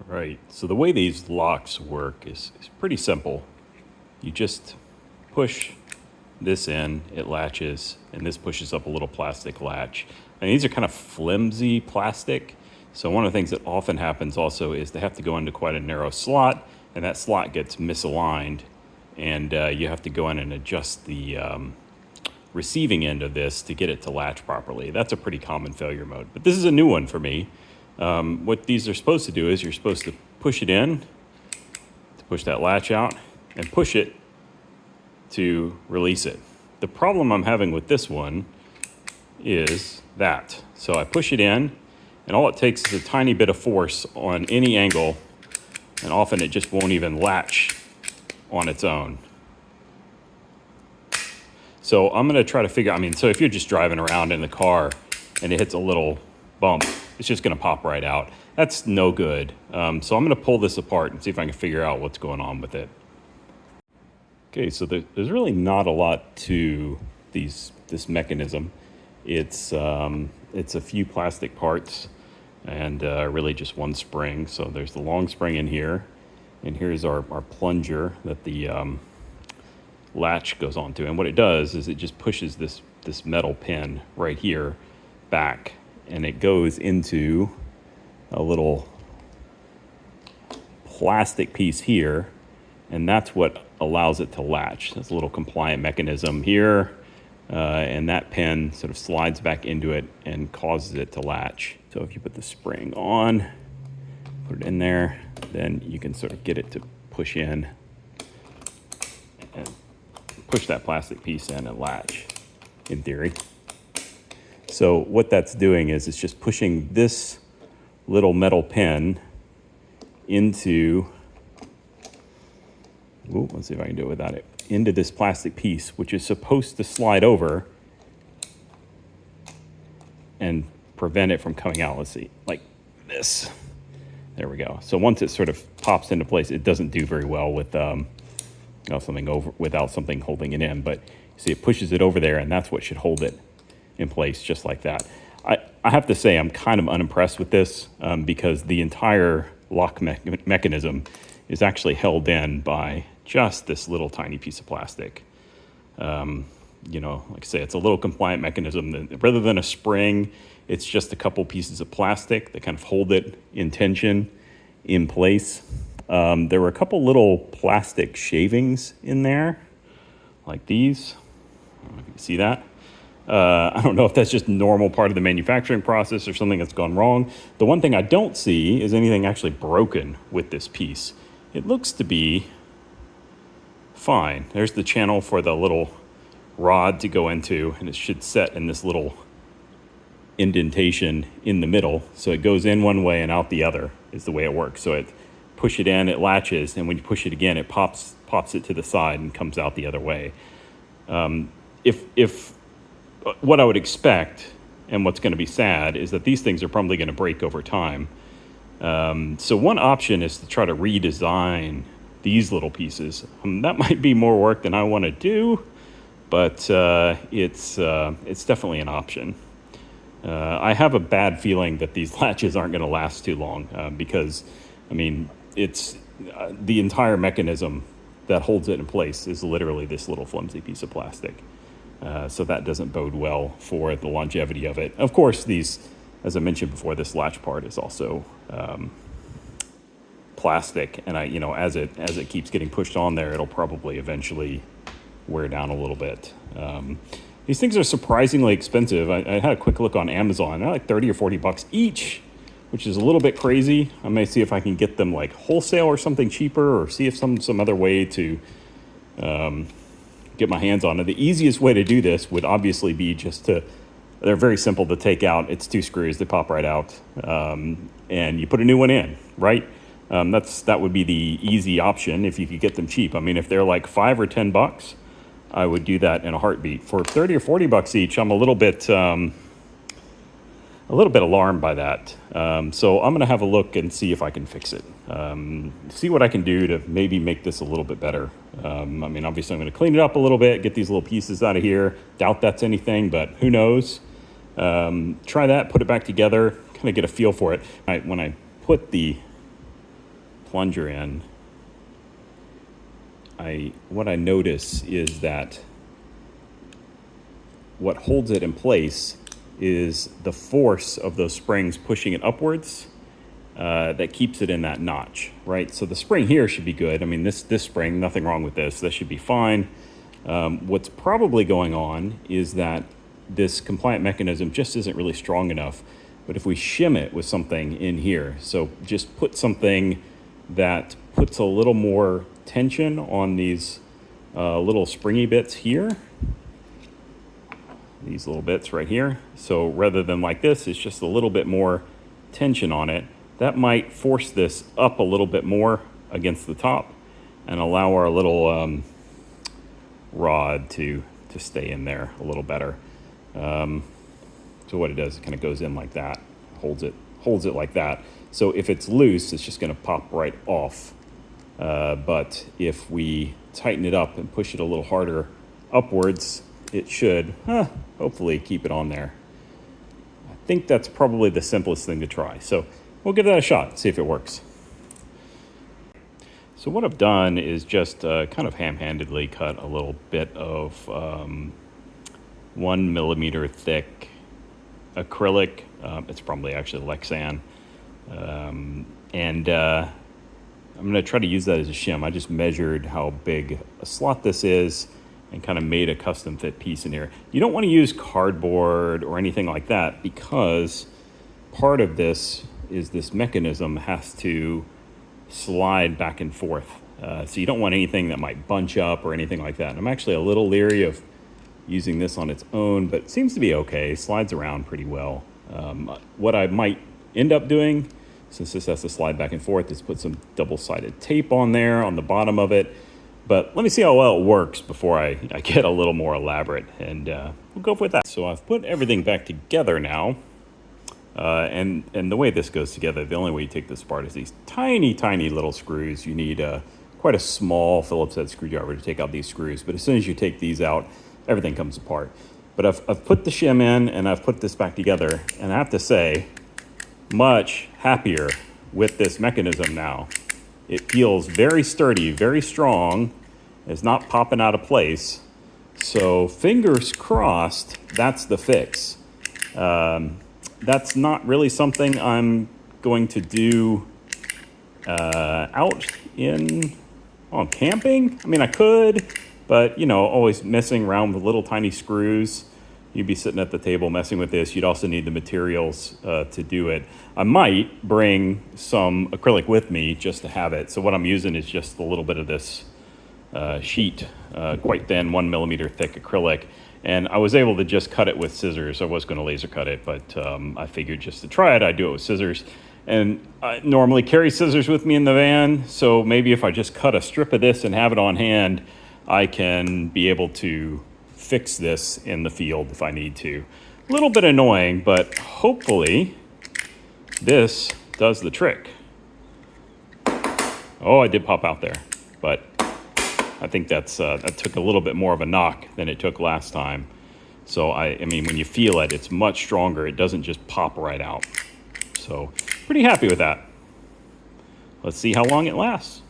Right, so the way these locks work is pretty simple. You just push this in, it latches, and this pushes up a little plastic latch. And these are kind of flimsy plastic, so one of the things that often happens also is they have to go into quite a narrow slot, and that slot gets misaligned, and you have to go in and adjust the receiving end of this to get it to latch properly. That's a pretty common failure mode, but this is a new one for me. What these are supposed to do is you're supposed to push it in, to push that latch out, and push it to release it. The problem I'm having with this one is that. So I push it in, and all it takes is a tiny bit of force on any angle, and often it just won't even latch on its own. So I'm gonna try to figure, so if you're just driving around in the car and it hits a little bump, it's just gonna pop right out. That's no good. So I'm gonna pull this apart and see if I can figure out what's going on with it. Okay, so there's really not a lot to this mechanism. It's a few plastic parts and really just one spring. So there's the long spring in here, and here's our plunger that the latch goes onto. And what it does is it just pushes this metal pin right here back, and it goes into a little plastic piece here, and that's what allows it to latch. There's a little compliant mechanism here, and that pin sort of slides back into it and causes it to latch. So if you put the spring on, put it in there, then you can sort of get it to push in and push that plastic piece in and latch, in theory. So what that's doing is it's just pushing this little metal pin into, let's see if I can do it without it, into this plastic piece, which is supposed to slide over and prevent it from coming out. Let's see, like this. There we go. So once it sort of pops into place, it doesn't do very well with something over without something holding it in. But you see, it pushes it over there, and that's what should hold it in place, just like that. I have to say I'm kind of unimpressed with this because the entire lock mechanism is actually held in by just this little tiny piece of plastic. Like I say, it's a little compliant mechanism. That, rather than a spring, it's just a couple pieces of plastic that kind of hold it in tension in place. There were a couple little plastic shavings in there, like these. I don't know if you can see that. I don't know if that's just normal part of the manufacturing process or something that's gone wrong. The one thing I don't see is anything actually broken with this piece. It looks to be fine. There's the channel for the little rod to go into, and it should set in this little indentation in the middle. So it goes in one way and out the other is the way it works. So it push it in, it latches, and when you push it again, it pops it to the side and comes out the other way. If what I would expect, and what's going to be sad, is that these things are probably going to break over time. So one option is to try to redesign these little pieces. That might be more work than I want to do, but it's definitely an option. I have a bad feeling that these latches aren't going to last too long because, it's the entire mechanism that holds it in place is literally this little flimsy piece of plastic. So that doesn't bode well for the longevity of it. Of course, these, as I mentioned before, this latch part is also plastic, and as it keeps getting pushed on there, it'll probably eventually wear down a little bit. These things are surprisingly expensive. I had a quick look on Amazon. They're like $30 or $40 each, which is a little bit crazy. I may see if I can get them like wholesale or something cheaper, or see if some other way to get my hands on it. The easiest way to do this would obviously be they're very simple to take out. It's 2 screws, they pop right out, and you put a new one in, right? That would be the easy option if you could get them cheap. If they're like $5 or $10, I would do that in a heartbeat. For $30 or $40 each, I'm a little bit alarmed by that. So I'm gonna have a look and see if I can fix it. See what I can do to maybe make this a little bit better. Obviously I'm gonna clean it up a little bit, get these little pieces out of here. Doubt that's anything, but who knows? Try that, put it back together, kind of get a feel for it. When I put the plunger in, what I notice is that what holds it in place is the force of those springs pushing it upwards that keeps it in that notch, right? So the spring here should be good. I mean, this spring, nothing wrong with this. This should be fine. What's probably going on is that this compliant mechanism just isn't really strong enough. But if we shim it with something in here, so just put something that puts a little more tension on these little springy bits here, these little bits right here. So rather than like this, it's just a little bit more tension on it. That might force this up a little bit more against the top and allow our little rod to stay in there a little better. So what it does, it kind of goes in like that, holds it like that. So if it's loose, it's just going to pop right off. But if we tighten it up and push it a little harder upwards, it should hopefully keep it on there. I think that's probably the simplest thing to try. So we'll give that a shot, see if it works. So what I've done is just kind of ham-handedly cut a little bit of 1 millimeter thick acrylic. It's probably actually Lexan. And I'm going to try to use that as a shim. I just measured how big a slot this is and kind of made a custom fit piece in here. You don't want to use cardboard or anything like that because part of this is this mechanism has to slide back and forth. So you don't want anything that might bunch up or anything like that. And I'm actually a little leery of using this on its own, but it seems to be okay. Slides around pretty well. What I might end up doing, since this has to slide back and forth, is put some double-sided tape on there on the bottom of it. But let me see how well it works before I get a little more elaborate, and we'll go with that. So I've put everything back together now. And the way this goes together, the only way you take this apart is these tiny, tiny little screws. You need quite a small Phillips head screwdriver to take out these screws. But as soon as you take these out, everything comes apart. But I've put the shim in and I've put this back together. And I have to say, much happier with this mechanism now. It feels very sturdy, very strong. It's not popping out of place. So fingers crossed, that's the fix. That's not really something I'm going to do out on camping. I mean, I could, but always messing around with little tiny screws. You'd be sitting at the table messing with this. You'd also need the materials to do it. I might bring some acrylic with me just to have it. So what I'm using is just a little bit of this sheet, quite thin, 1 millimeter thick acrylic. And I was able to just cut it with scissors. I was going to laser cut it, but I figured just to try it, I'd do it with scissors. And I normally carry scissors with me in the van, so maybe if I just cut a strip of this and have it on hand, I can be able to fix this in the field if I need to. A little bit annoying, but hopefully this does the trick. Oh, I did pop out there, but I think that took a little bit more of a knock than it took last time. So I mean, when you feel it, it's much stronger. It doesn't just pop right out. So pretty happy with that. Let's see how long it lasts.